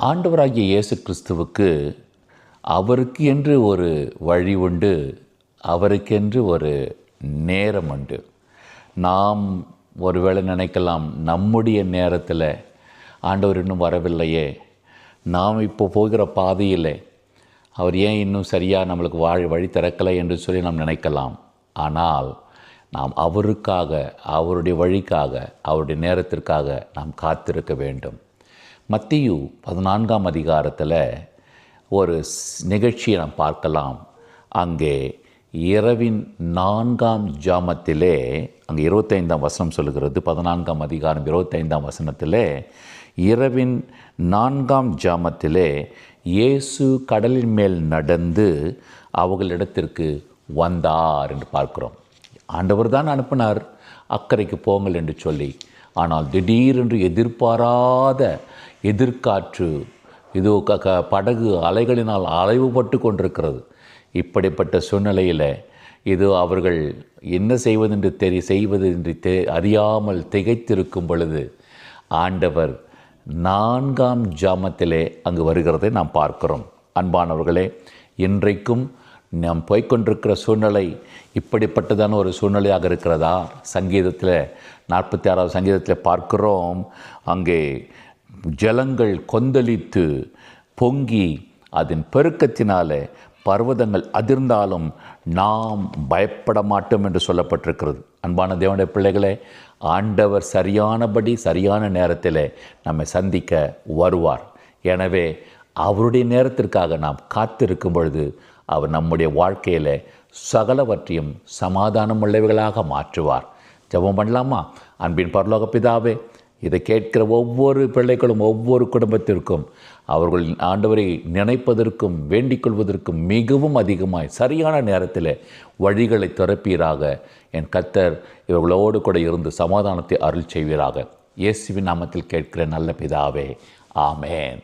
ஆண்டவராகிய இயேசு கிறிஸ்துவுக்கு அவருக்கு என்று ஒரு வழி உண்டு, அவருக்கென்று ஒரு நேரம் உண்டு. நாம் ஒருவேளை நினைக்கலாம், நம்முடைய நேரத்தில் ஆண்டவர் இன்னும் வரவில்லையே, நாம் இப்போ போகிற பாதையில் அவர் ஏன் இன்னும் சரியாக நம்மளுக்கு வழி திறக்கலை என்று சொல்லி நாம் நினைக்கலாம். ஆனால் நாம் அவருக்காக, அவருடைய வழிக்காக, அவருடைய நேரத்திற்காக நாம் காத்திருக்க வேண்டும். மத்தேயு 14ஆம் அதிகாரத்தில் ஒரு நிகழ்ச்சியை நாம் பார்க்கலாம். அங்கே இரவின் 4ஆம் ஜாமத்திலே, அங்கே 25ஆம் வசனம் சொல்லுகிறது, 14ஆம் அதிகாரம் 25ஆம் வசனத்திலே, இரவின் 4ஆம் ஜாமத்திலே இயேசு கடலின் மேல் நடந்து அவர்களிடத்திற்கு வந்தார் என்று பார்க்கிறோம். ஆண்டவர் தான் அனுப்பினார் அக்கறைக்கு போங்கள் என்று சொல்லி. ஆனால் திடீரென்று எதிர்பாராத எதிர்காற்று, இதோ படகு அலைகளினால் அலைவுபட்டு கொண்டிருக்கிறது. இப்படிப்பட்ட சூழ்நிலையில் இது அவர்கள் என்ன செய்வதென்று அறியாமல் திகைத்திருக்கும் பொழுது ஆண்டவர் 4ஆம் ஜாமத்திலே அங்கு வருகிறதை நாம் பார்க்கிறோம். அன்பானவர்களே, இன்றைக்கும் நாம் போய்கொண்டிருக்கிற சூழ்நிலை இப்படிப்பட்டதான ஒரு சூழ்நிலையாக இருக்கிறதா? சங்கீதத்தில் 46ஆவது சங்கீதத்தில் பார்க்கிறோம், அங்கே ஜலங்கள் கொந்தளித்து பொங்கி அதன் பெருக்கத்தினாலே பர்வதங்கள் அதிர்ந்தாலும் நாம் பயப்பட மாட்டோம் என்று சொல்லப்பட்டிருக்கிறது. அன்பான தேவனுடைய பிள்ளைகளே, ஆண்டவர் சரியானபடி சரியான நேரத்தில் நம்மை சந்திக்க வருவார். எனவே அவருடைய நேரத்திற்காக நாம் காத்திருக்கும் பொழுது அவர் நம்முடைய வாழ்க்கையில் சகலவற்றையும் சமாதானம் உள்ளவைகளாக மாற்றுவார். ஜெபம் பண்ணலாமா? அன்பின் பரலோக பிதாவே, இதை கேட்கிற ஒவ்வொரு பிள்ளைகளும், ஒவ்வொரு குடும்பத்திற்கும் அவர்கள் ஆண்டவரை நினைப்பதற்கும் வேண்டிக் கொள்வதற்கும் மிகவும் அதிகமாய் சரியான நேரத்தில் வழிகளை திறப்பீராக. என் கர்த்தர் இவர்களோடு கூட இருந்து சமாதானத்தை அருள் செய்வீராக. இயேசுவின் நாமத்தில் கேட்கிற நல்ல பிதாவே, ஆமேன்.